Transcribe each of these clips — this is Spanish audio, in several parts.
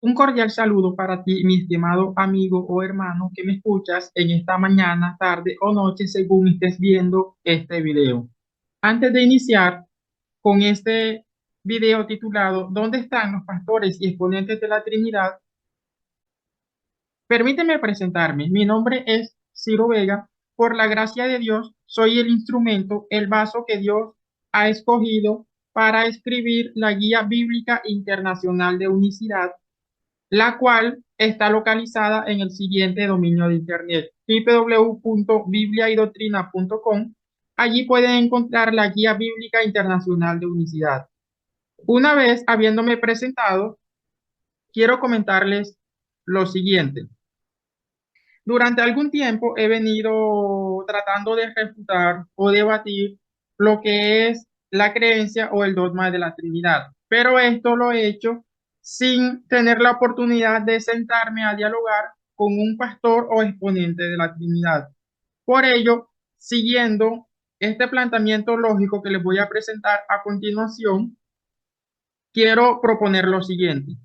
Un cordial saludo para ti, mi estimado amigo o hermano que me escuchas en esta mañana, tarde o noche según estés viendo este video. Antes de iniciar con este video titulado ¿Dónde están los pastores y exponentes de la Trinidad? Permíteme presentarme. Mi nombre es Ciro Vega. Por la gracia de Dios, soy el instrumento, el vaso que Dios ha escogido para escribir la Guía Bíblica Internacional de Unicidad, la cual está localizada en el siguiente dominio de internet: www.bibliaydoctrina.com. Allí pueden encontrar la Guía Bíblica Internacional de Unicidad. Una vez habiéndome presentado, quiero comentarles lo siguiente. Durante algún tiempo he venido tratando de refutar o debatir lo que es la creencia o el dogma de la Trinidad, pero esto lo he hecho sin tener la oportunidad de sentarme a dialogar con un pastor o exponente de la Trinidad. Por ello, siguiendo este planteamiento lógico que les voy a presentar a continuación, quiero proponer lo siguiente.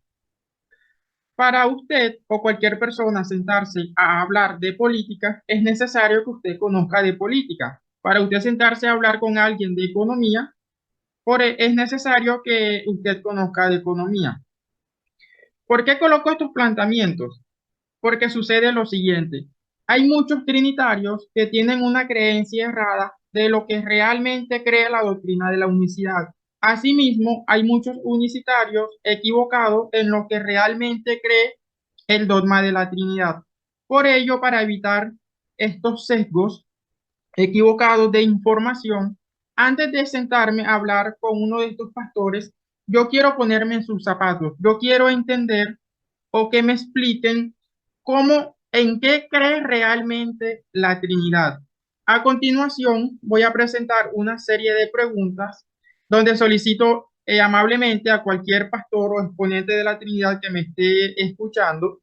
Para usted o cualquier persona sentarse a hablar de política, es necesario que usted conozca de política. Para usted sentarse a hablar con alguien de economía, es necesario que usted conozca de economía. ¿Por qué coloco estos planteamientos? Porque sucede lo siguiente. Hay muchos trinitarios que tienen una creencia errada de lo que realmente cree la doctrina de la unicidad. Asimismo, hay muchos unicitarios equivocados en lo que realmente cree el dogma de la Trinidad. Por ello, para evitar estos sesgos equivocados de información, antes de sentarme a hablar con uno de estos pastores, yo quiero ponerme en sus zapatos. Yo quiero entender o que me expliquen cómo, en qué cree realmente la Trinidad. A continuación, voy a presentar una serie de preguntas donde solicito amablemente a cualquier pastor o exponente de la Trinidad que me esté escuchando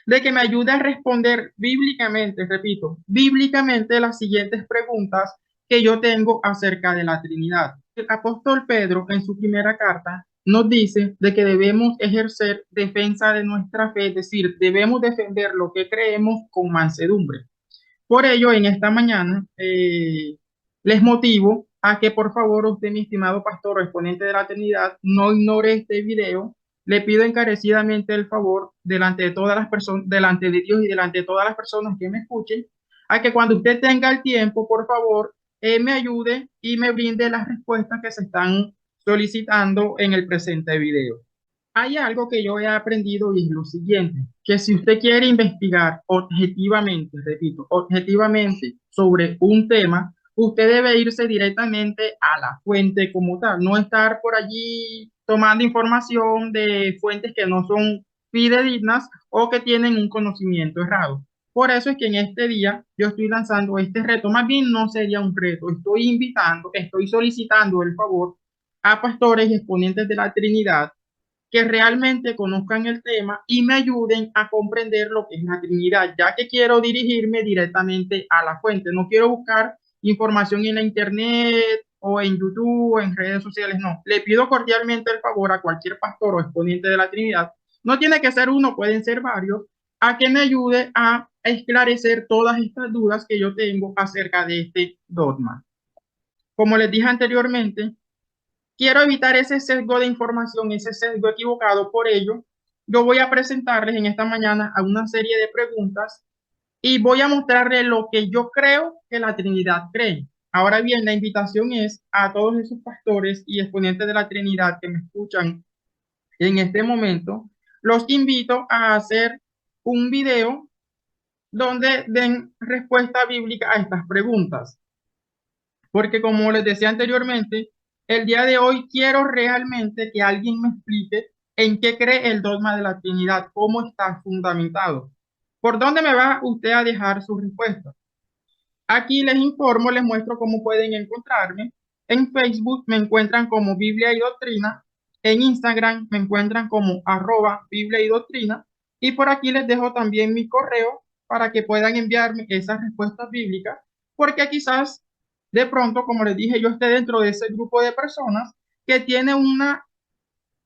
de que me ayude a responder bíblicamente, repito, bíblicamente las siguientes preguntas que yo tengo acerca de la Trinidad. El apóstol Pedro en su primera carta nos dice de que debemos ejercer defensa de nuestra fe, es decir, debemos defender lo que creemos con mansedumbre. Por ello, en esta mañana les motivo a que por favor usted, mi estimado pastor o exponente de la Trinidad, no ignore este video. Le pido encarecidamente el favor delante de todas las personas, delante de Dios y delante de todas las personas que me escuchen, a que cuando usted tenga el tiempo, por favor, me ayude y me brinde las respuestas que se están solicitando en el presente video. Hay algo que yo he aprendido y es lo siguiente, que si usted quiere investigar objetivamente, repito, objetivamente sobre un tema, usted debe irse directamente a la fuente como tal, no estar por allí tomando información de fuentes que no son fidedignas o que tienen un conocimiento errado. Por eso es que en este día yo estoy lanzando este reto, más bien no sería un reto, estoy invitando, estoy solicitando el favor a pastores y exponentes de la Trinidad que realmente conozcan el tema y me ayuden a comprender lo que es la Trinidad, ya que quiero dirigirme directamente a la fuente. No quiero buscar información en la internet o en YouTube o en redes sociales, no. Le pido cordialmente el favor a cualquier pastor o exponente de la Trinidad, no tiene que ser uno, pueden ser varios, a que me ayude a esclarecer todas estas dudas que yo tengo acerca de este dogma. Como les dije anteriormente, quiero evitar ese sesgo de información, ese sesgo equivocado. Por ello, yo voy a presentarles en esta mañana a una serie de preguntas y voy a mostrarles lo que yo creo que la Trinidad cree. Ahora bien, la invitación es a todos esos pastores y exponentes de la Trinidad que me escuchan en este momento, los invito a hacer un video donde den respuesta bíblica a estas preguntas. Porque como les decía anteriormente, el día de hoy quiero realmente que alguien me explique en qué cree el dogma de la Trinidad, cómo está fundamentado. ¿Por dónde me va usted a dejar su respuesta? Aquí les informo, les muestro cómo pueden encontrarme. En Facebook me encuentran como Biblia y Doctrina. En Instagram me encuentran como @Biblia y Doctrina. Y por aquí les dejo también mi correo para que puedan enviarme esas respuestas bíblicas, porque quizás de pronto, como les dije, yo esté dentro de ese grupo de personas que tiene una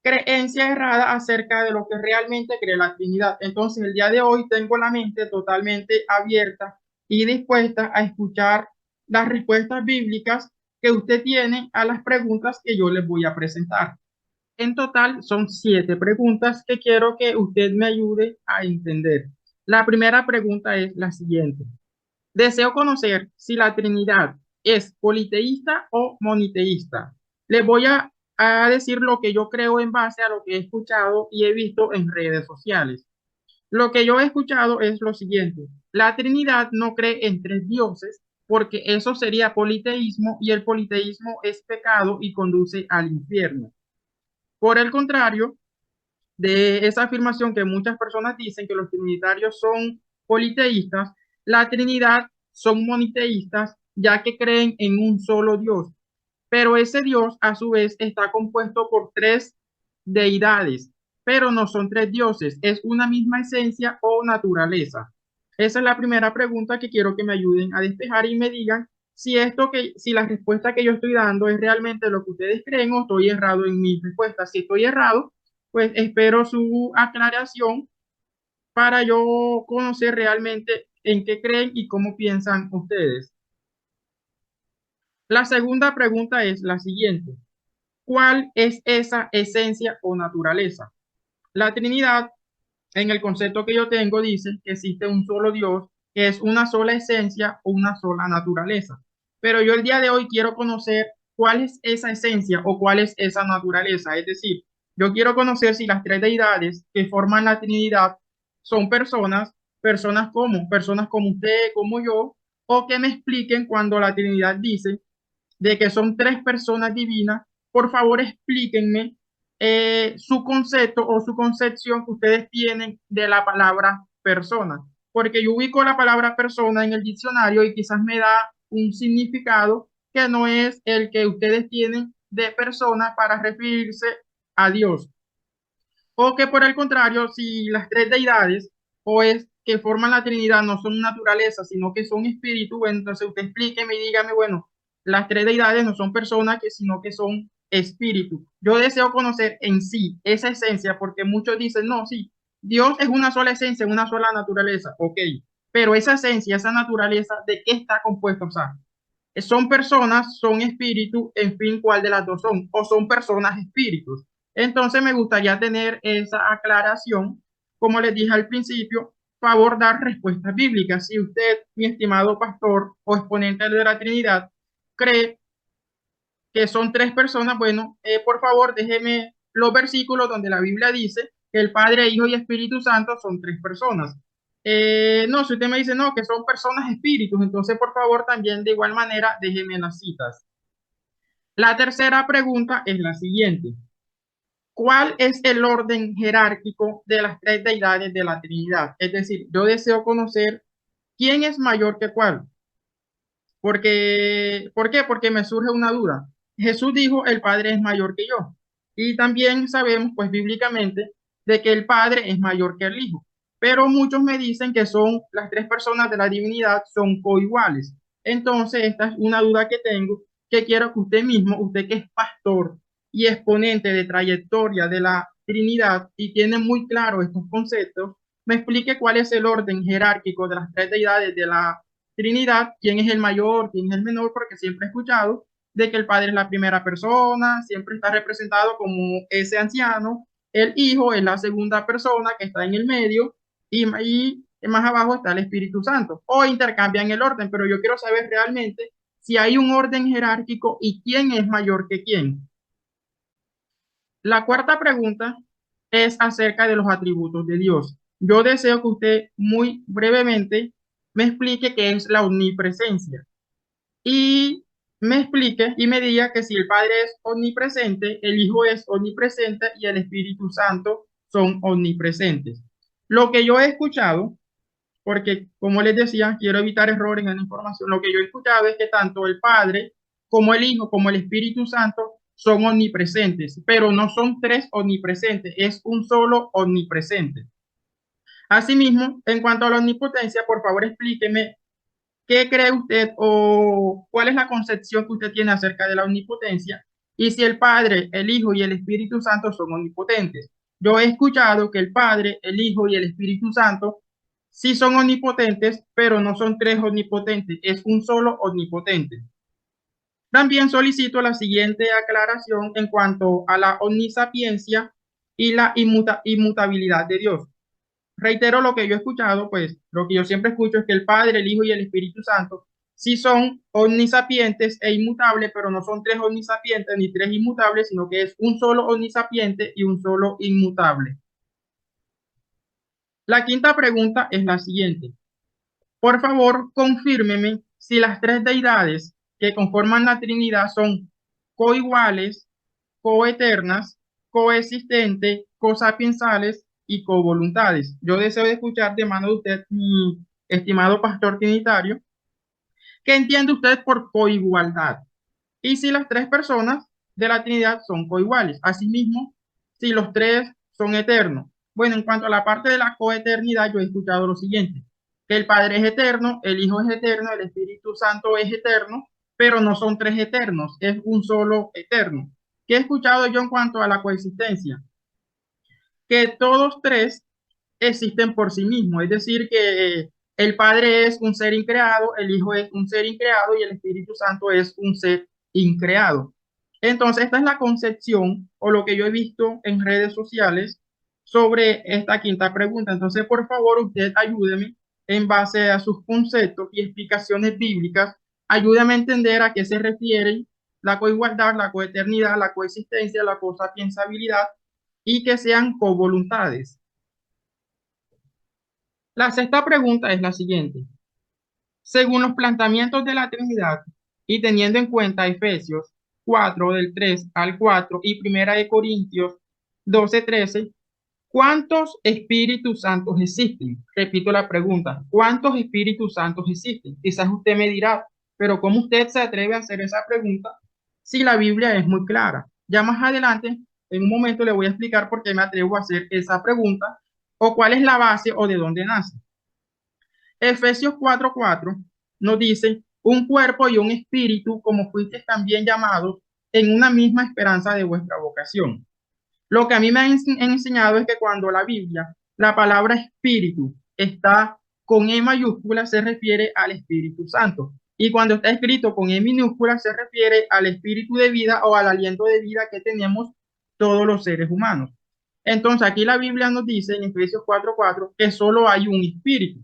creencia errada acerca de lo que realmente cree la Trinidad. Entonces, el día de hoy tengo la mente totalmente abierta y dispuesta a escuchar las respuestas bíblicas que usted tiene a las preguntas que yo les voy a presentar. En total son 7 preguntas que quiero que usted me ayude a entender. La primera pregunta es la siguiente. Deseo conocer si la Trinidad es politeísta o moniteísta. Les voy a decir lo que yo creo en base a lo que he escuchado y he visto en redes sociales. Lo que yo he escuchado es lo siguiente. La Trinidad no cree en 3 dioses porque eso sería politeísmo y el politeísmo es pecado y conduce al infierno. Por el contrario, de esa afirmación que muchas personas dicen que los trinitarios son politeístas, la Trinidad son moniteístas, ya que creen en un solo Dios. Pero ese Dios, a su vez, está compuesto por 3 deidades, pero no son 3 dioses, es una misma esencia o naturaleza. Esa es la primera pregunta que quiero que me ayuden a despejar y me digan si la respuesta que yo estoy dando es realmente lo que ustedes creen o estoy errado en mi respuesta. Si estoy errado, pues espero su aclaración para yo conocer realmente en qué creen y cómo piensan ustedes. La segunda pregunta es la siguiente. ¿Cuál es esa esencia o naturaleza? La Trinidad, en el concepto que yo tengo, dice que existe un solo Dios, que es una sola esencia o una sola naturaleza. Pero yo el día de hoy quiero conocer cuál es esa esencia o cuál es esa naturaleza. Es decir, yo quiero conocer si las 3 deidades que forman la Trinidad son personas como usted, como yo, o que me expliquen cuando la Trinidad dice de que son 3 personas divinas. Por favor, explíquenme su concepto o su concepción que ustedes tienen de la palabra persona, porque yo ubico la palabra persona en el diccionario y quizás me da un significado que no es el que ustedes tienen de persona para referirse a Dios. O que por el contrario, si las 3 deidades o es que forman la Trinidad no son naturaleza, sino que son espíritu, bueno, entonces usted explíqueme y dígame, bueno, las 3 deidades no son personas, sino que son espíritu. Yo deseo conocer en sí esa esencia, porque muchos dicen, no, sí, Dios es una sola esencia, una sola naturaleza, ok, pero esa esencia, esa naturaleza, ¿de qué está compuesta? O sea, son personas, son espíritus, en fin, ¿cuál de las dos son? O son personas espíritus. Entonces me gustaría tener esa aclaración. Como les dije al principio, favor dar respuestas bíblicas. Si usted, mi estimado pastor o exponente de la Trinidad, cree que son 3 personas, bueno, por favor déjeme los versículos donde la Biblia dice que el Padre, Hijo y Espíritu Santo son 3 personas. No, si usted me dice no, que son personas espíritus, entonces por favor también de igual manera déjeme las citas. La tercera pregunta es la siguiente. ¿Cuál es el orden jerárquico de las 3 deidades de la Trinidad? Es decir, yo deseo conocer quién es mayor que cuál. ¿Por qué? Porque me surge una duda. Jesús dijo, el Padre es mayor que yo. Y también sabemos, pues bíblicamente, de que el Padre es mayor que el Hijo. Pero muchos me dicen que son las 3 personas de la divinidad, son coiguales. Entonces, esta es una duda que tengo, que quiero que usted mismo, usted que es pastor y exponente de trayectoria de la Trinidad y tiene muy claro estos conceptos, me explique cuál es el orden jerárquico de las 3 deidades de la Trinidad, quién es el mayor, quién es el menor, porque siempre he escuchado de que el Padre es la primera persona, siempre está representado como ese anciano, el Hijo es la segunda persona que está en el medio y más abajo está el Espíritu Santo, o intercambian el orden, pero yo quiero saber realmente si hay un orden jerárquico y quién es mayor que quién. La cuarta pregunta es acerca de los atributos de Dios. Yo deseo que usted muy brevemente me explique qué es la omnipresencia y me explique y me diga que si el Padre es omnipresente, el Hijo es omnipresente y el Espíritu Santo son omnipresentes. Lo que yo he escuchado, porque como les decía, quiero evitar errores en la información, lo que yo he escuchado es que tanto el Padre como el Hijo como el Espíritu Santo son omnipresentes, pero no son 3 omnipresentes, es un solo omnipresente. Asimismo, en cuanto a la omnipotencia, por favor explíqueme qué cree usted o cuál es la concepción que usted tiene acerca de la omnipotencia Y si el Padre, el Hijo y el Espíritu Santo son omnipotentes. Yo he escuchado que el Padre, el Hijo y el Espíritu Santo sí son omnipotentes, pero no son tres omnipotentes, es un solo omnipotente. También solicito la siguiente aclaración en cuanto a la omnisapiencia y la inmutabilidad de Dios. Reitero lo que yo he escuchado, pues lo que yo siempre escucho es que el Padre, el Hijo y el Espíritu Santo sí son omnisapientes e inmutables, pero no son tres omnisapientes ni tres inmutables, sino que es un solo omnisapiente y un solo inmutable. La quinta pregunta es la siguiente. Por favor, confírmeme si las tres deidades que conforman la Trinidad son coiguales, coeternas, coexistentes, cosapiensales y covoluntades. Yo deseo escuchar de mano de usted, mi estimado pastor trinitario, ¿qué entiende usted por coigualdad? Y si las tres personas de la Trinidad son coiguales. Asimismo, si los tres son eternos. Bueno, en cuanto a la parte de la coeternidad, yo he escuchado lo siguiente, que el Padre es eterno, el Hijo es eterno, el Espíritu Santo es eterno, pero no son tres eternos, es un solo eterno. ¿Qué he escuchado yo en cuanto a la coexistencia? Que todos tres existen por sí mismos, es decir, que el Padre es un ser increado, el Hijo es un ser increado y el Espíritu Santo es un ser increado. Entonces, esta es la concepción o lo que yo he visto en redes sociales sobre esta quinta pregunta. Entonces, por favor, usted ayúdeme en base a sus conceptos y explicaciones bíblicas, ayúdame a entender a qué se refieren la coigualdad, la coeternidad, la coexistencia, la cosapiensabilidad y que sean covoluntades. La sexta pregunta es la siguiente. Según los planteamientos de la Trinidad y teniendo en cuenta Efesios 4 del 3 al 4 y Primera de Corintios 12:13, ¿cuántos Espíritus Santos existen? Repito la pregunta, ¿cuántos Espíritus Santos existen? Quizás usted me dirá, pero ¿cómo usted se atreve a hacer esa pregunta si la Biblia es muy clara? Ya más adelante, en un momento le voy a explicar por qué me atrevo a hacer esa pregunta o cuál es la base o de dónde nace. Efesios 4:4 nos dice, un cuerpo y un espíritu, como fuisteis también llamados, en una misma esperanza de vuestra vocación. Lo que a mí me han enseñado es que cuando la Biblia, la palabra espíritu está con E mayúscula, se refiere al Espíritu Santo. Y cuando está escrito con E minúscula, se refiere al espíritu de vida o al aliento de vida que tenemos todos los seres humanos. Entonces, aquí la Biblia nos dice en Efesios 4:4 que solo hay un espíritu.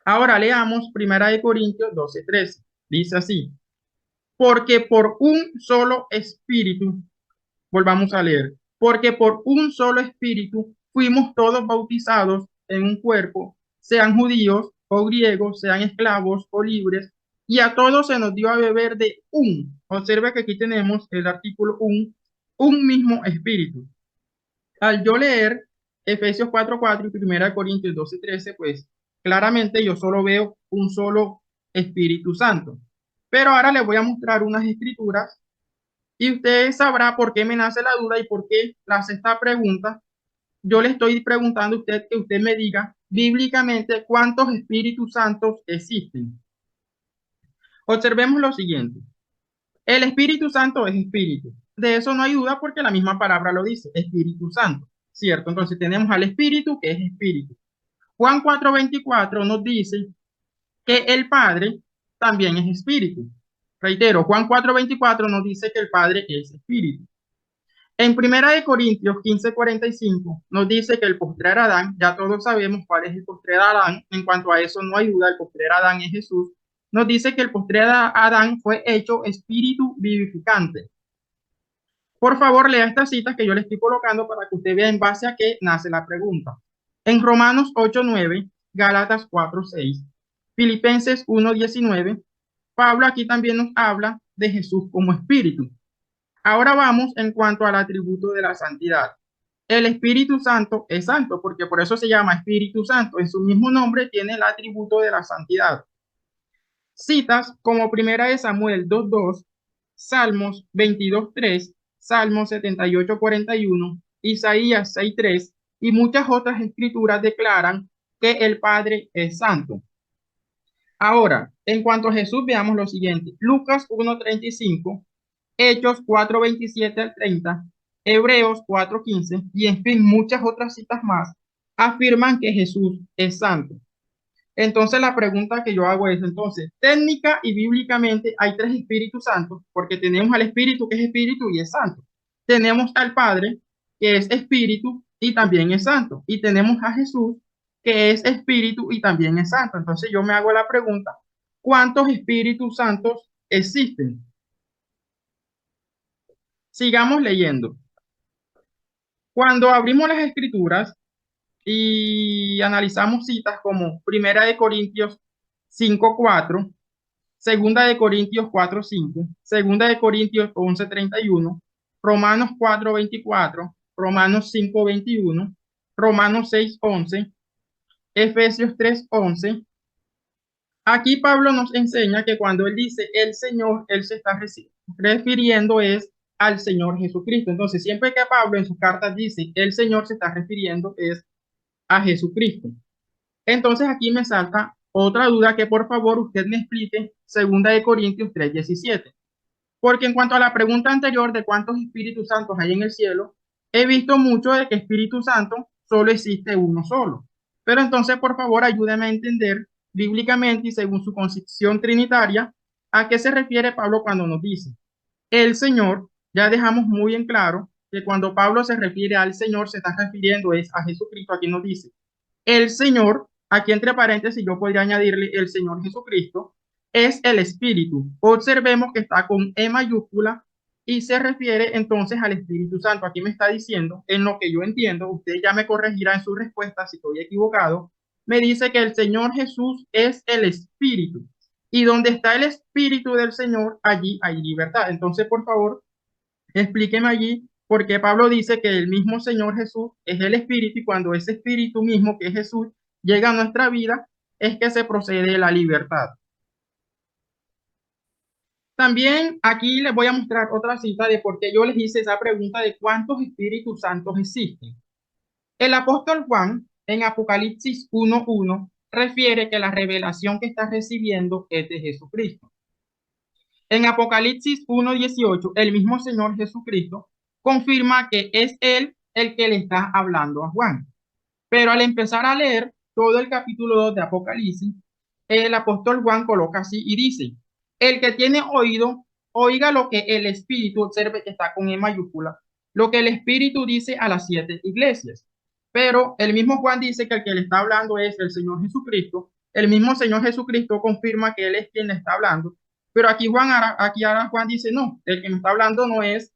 Ahora leamos Primera de Corintios 12:13. Dice así, porque por un solo espíritu, volvamos a leer, porque por un solo espíritu fuimos todos bautizados en un cuerpo, sean judíos o griegos, sean esclavos o libres, y a todos se nos dio a beber de un. Observa que aquí tenemos el artículo un mismo espíritu. Al yo leer Efesios 4:4 y Primera de Corintios 12:13, pues claramente yo solo veo un solo Espíritu Santo. Pero ahora les voy a mostrar unas escrituras y usted sabrá por qué me nace la duda y por qué le hace esta pregunta. Yo le estoy preguntando a usted que usted me diga bíblicamente cuántos Espíritus Santos existen. Observemos lo siguiente. El Espíritu Santo es espíritu. De eso no hay duda porque la misma palabra lo dice, Espíritu Santo, ¿cierto? Entonces tenemos al Espíritu que es espíritu. Juan 4:24 nos dice que el Padre también es espíritu. Reitero, Juan 4:24 nos dice que el Padre es espíritu. En Primera de Corintios 15:45 nos dice que el postrer Adán, ya todos sabemos cuál es el postrer Adán, en cuanto a eso no hay duda, el postrer Adán es Jesús. Nos dice que el postrer Adán fue hecho espíritu vivificante. Por favor, lea estas citas que yo le estoy colocando para que usted vea en base a qué nace la pregunta. En Romanos 8:9, Gálatas 4:6, Filipenses 1:19, Pablo aquí también nos habla de Jesús como espíritu. Ahora vamos en cuanto al atributo de la santidad. El Espíritu Santo es santo, porque por eso se llama Espíritu Santo. En su mismo nombre tiene el atributo de la santidad. Citas como Primera de Samuel 2:2, Salmos 22:3, Salmos 78:41, Isaías 6:3 y muchas otras escrituras declaran que el Padre es santo. Ahora, en cuanto a Jesús, veamos lo siguiente. Lucas 1:35 Hechos 4:27 al 30, Hebreos 4:15 y en fin muchas otras citas más afirman que Jesús es santo. Entonces la pregunta que yo hago es, entonces, técnica y bíblicamente hay tres Espíritus Santos, porque tenemos al Espíritu que es Espíritu y es santo. Tenemos al Padre que es Espíritu y también es santo. Y tenemos a Jesús que es Espíritu y también es santo. Entonces yo me hago la pregunta, ¿cuántos Espíritus Santos existen? Sigamos leyendo. Cuando abrimos las Escrituras y analizamos citas como Primera de Corintios 5:4, Segunda de Corintios 4:5, Segunda de Corintios 11:31, Romanos 4:24, Romanos 5:21, Romanos 6:11, Efesios 3:11. Aquí Pablo nos enseña que cuando él dice el Señor, él se está refiriendo es al Señor Jesucristo. Entonces, siempre que Pablo en sus cartas dice el Señor, se está refiriendo es a Jesucristo. Entonces aquí me salta otra duda que por favor usted me explique, segunda de Corintios 3:17. Porque en cuanto a la pregunta anterior de cuántos Espíritus Santos hay en el cielo, he visto mucho de que Espíritu Santo solo existe uno solo. Pero entonces, por favor, ayúdeme a entender bíblicamente y según su concepción trinitaria, a qué se refiere Pablo cuando nos dice el Señor. Ya dejamos muy en claro que cuando Pablo se refiere al Señor, se está refiriendo es a Jesucristo. Aquí nos dice el Señor, aquí entre paréntesis yo podría añadirle el Señor Jesucristo, es el Espíritu. Observemos que está con E mayúscula y se refiere entonces al Espíritu Santo. Aquí me está diciendo, en lo que yo entiendo, usted ya me corregirá en su respuesta si estoy equivocado, me dice que el Señor Jesús es el Espíritu. Y donde está el Espíritu del Señor, allí hay libertad. Entonces, por favor, explíqueme allí por qué Pablo dice que el mismo Señor Jesús es el Espíritu y cuando ese Espíritu mismo que es Jesús llega a nuestra vida es que se procede la libertad. También aquí les voy a mostrar otra cita de por qué yo les hice esa pregunta de cuántos Espíritus Santos existen. El apóstol Juan en Apocalipsis 1:1 refiere que la revelación que está recibiendo es de Jesucristo. En Apocalipsis 1:18, el mismo Señor Jesucristo confirma que es Él el que le está hablando a Juan. Pero al empezar a leer todo el capítulo 2 de Apocalipsis, el apóstol Juan coloca así y dice, el que tiene oído, oiga lo que el Espíritu, observe que está con E mayúscula, lo que el Espíritu dice a las 7 iglesias. Pero el mismo Juan dice que el que le está hablando es el Señor Jesucristo. El mismo Señor Jesucristo confirma que Él es quien le está hablando. Pero aquí ahora Juan dice, no, el que me está hablando no es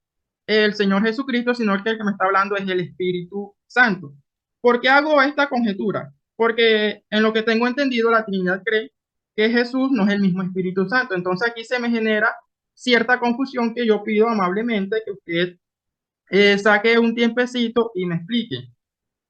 el Señor Jesucristo, sino que el que me está hablando es el Espíritu Santo. ¿Por qué hago esta conjetura? Porque en lo que tengo entendido, la Trinidad cree que Jesús no es el mismo Espíritu Santo. Entonces aquí se me genera cierta confusión que yo pido amablemente que usted saque un tiempecito y me explique.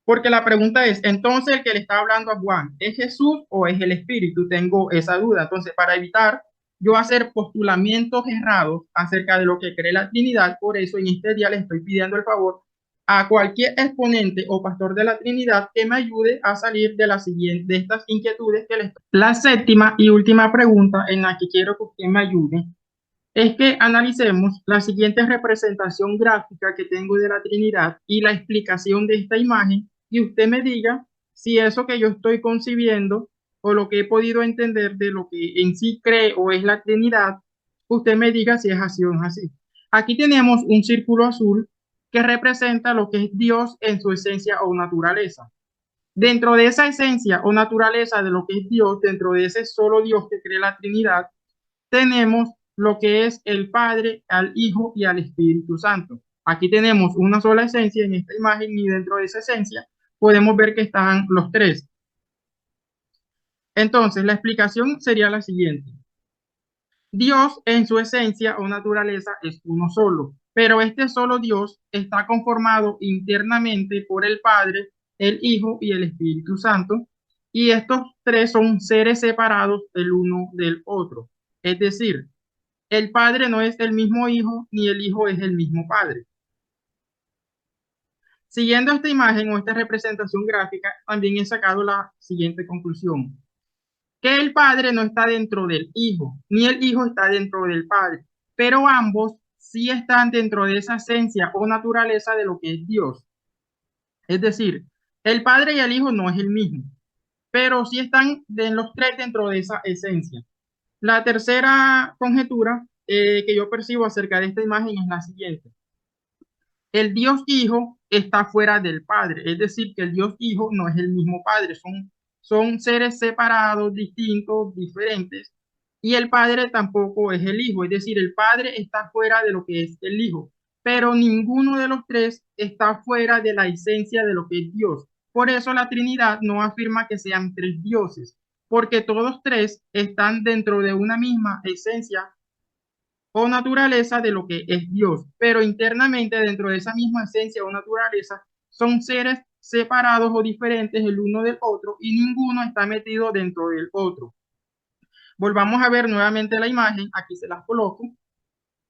Porque la pregunta es, entonces el que le está hablando a Juan, ¿es Jesús o es el Espíritu? Tengo esa duda. Entonces, para evitar yo hacer postulamientos errados acerca de lo que cree la Trinidad, por eso en este día le estoy pidiendo el favor a cualquier exponente o pastor de la Trinidad que me ayude a salir de la siguiente, de estas inquietudes que les estoy. La séptima y última pregunta en la que quiero que usted me ayude es que analicemos la siguiente representación gráfica que tengo de la Trinidad y la explicación de esta imagen y usted me diga si eso que yo estoy concibiendo o lo que he podido entender de lo que en sí cree o es la Trinidad, usted me diga si es así o no es así. Aquí tenemos un círculo azul que representa lo que es Dios en su esencia o naturaleza. Dentro de esa esencia o naturaleza de lo que es Dios, dentro de ese solo Dios que cree la Trinidad, tenemos lo que es el Padre, al Hijo y al Espíritu Santo. Aquí tenemos una sola esencia en esta imagen y dentro de esa esencia podemos ver que están los tres. Entonces, la explicación sería la siguiente. Dios en su esencia o naturaleza es uno solo, pero este solo Dios está conformado internamente por el Padre, el Hijo y el Espíritu Santo, y estos tres son seres separados el uno del otro. Es decir, el Padre no es el mismo Hijo, ni el Hijo es el mismo Padre. Siguiendo esta imagen o esta representación gráfica, también he sacado la siguiente conclusión, que el Padre no está dentro del Hijo, ni el Hijo está dentro del Padre, pero ambos sí están dentro de esa esencia o naturaleza de lo que es Dios. Es decir, el Padre y el Hijo no es el mismo, pero sí están los tres dentro de esa esencia. La tercera conjetura que yo percibo acerca de esta imagen es la siguiente. El Dios Hijo está fuera del Padre, es decir, que el Dios Hijo no es el mismo Padre, son seres separados, distintos, diferentes, y el Padre tampoco es el Hijo, es decir, el Padre está fuera de lo que es el Hijo, pero ninguno de los tres está fuera de la esencia de lo que es Dios. Por eso la Trinidad no afirma que sean tres dioses, porque todos tres están dentro de una misma esencia o naturaleza de lo que es Dios, pero internamente dentro de esa misma esencia o naturaleza son seres separados o diferentes el uno del otro y ninguno está metido dentro del otro. Volvamos a ver nuevamente la imagen, aquí se las coloco,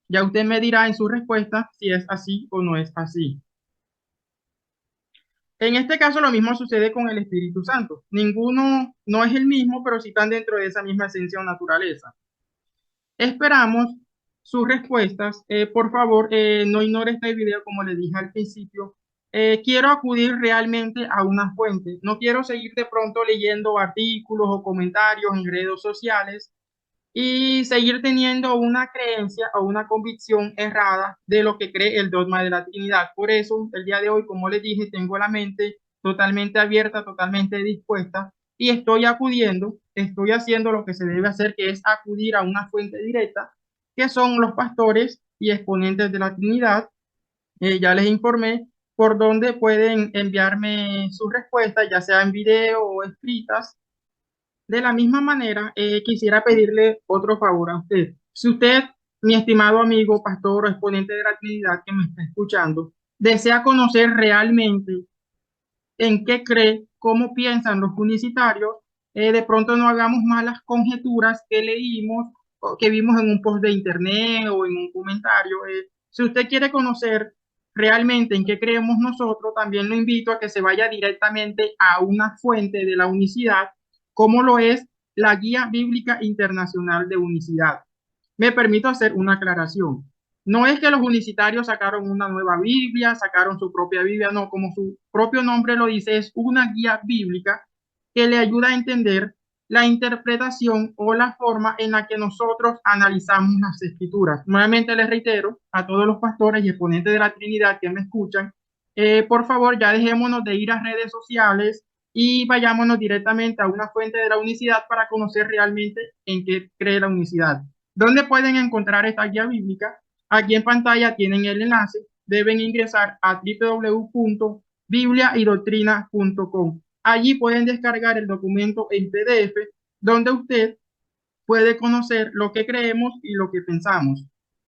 ya usted me dirá en su respuesta si es así o no es así. En este caso lo mismo sucede con el Espíritu Santo, ninguno no es el mismo, pero sí están dentro de esa misma esencia o naturaleza. Esperamos sus respuestas. Por favor, no ignore este video como le dije al principio. Quiero acudir realmente a una fuente. No quiero seguir de pronto leyendo artículos o comentarios en redes sociales y seguir teniendo una creencia o una convicción errada de lo que cree el dogma de la Trinidad. Por eso, el día de hoy, como les dije, tengo la mente totalmente abierta, totalmente dispuesta y estoy acudiendo, estoy haciendo lo que se debe hacer, que es acudir a una fuente directa, que son los pastores y exponentes de la Trinidad. Ya les informé por dónde pueden enviarme sus respuestas, ya sea en video o escritas. De la misma manera, quisiera pedirle otro favor a usted. Si usted, mi estimado amigo, pastor o exponente de la Trinidad que me está escuchando, desea conocer realmente en qué cree, cómo piensan los unicitarios, de pronto no hagamos malas conjeturas que leímos o que vimos en un post de internet o en un comentario. Si usted quiere conocer realmente en qué creemos nosotros, también lo invito a que se vaya directamente a una fuente de la unicidad, como lo es la Guía Bíblica Internacional de Unicidad. Me permito hacer una aclaración. No es que los unicitarios sacaron una nueva Biblia, sacaron su propia Biblia, no, como su propio nombre lo dice, es una guía bíblica que le ayuda a entender la interpretación o la forma en la que nosotros analizamos las escrituras. Nuevamente les reitero a todos los pastores y exponentes de la Trinidad que me escuchan, por favor ya dejémonos de ir a redes sociales y vayámonos directamente a una fuente de la unicidad para conocer realmente en qué cree la unicidad. ¿Dónde pueden encontrar esta guía bíblica? Aquí en pantalla tienen el enlace. Deben ingresar a www.bibliaydoctrina.com. Allí pueden descargar el documento en PDF, donde usted puede conocer lo que creemos y lo que pensamos.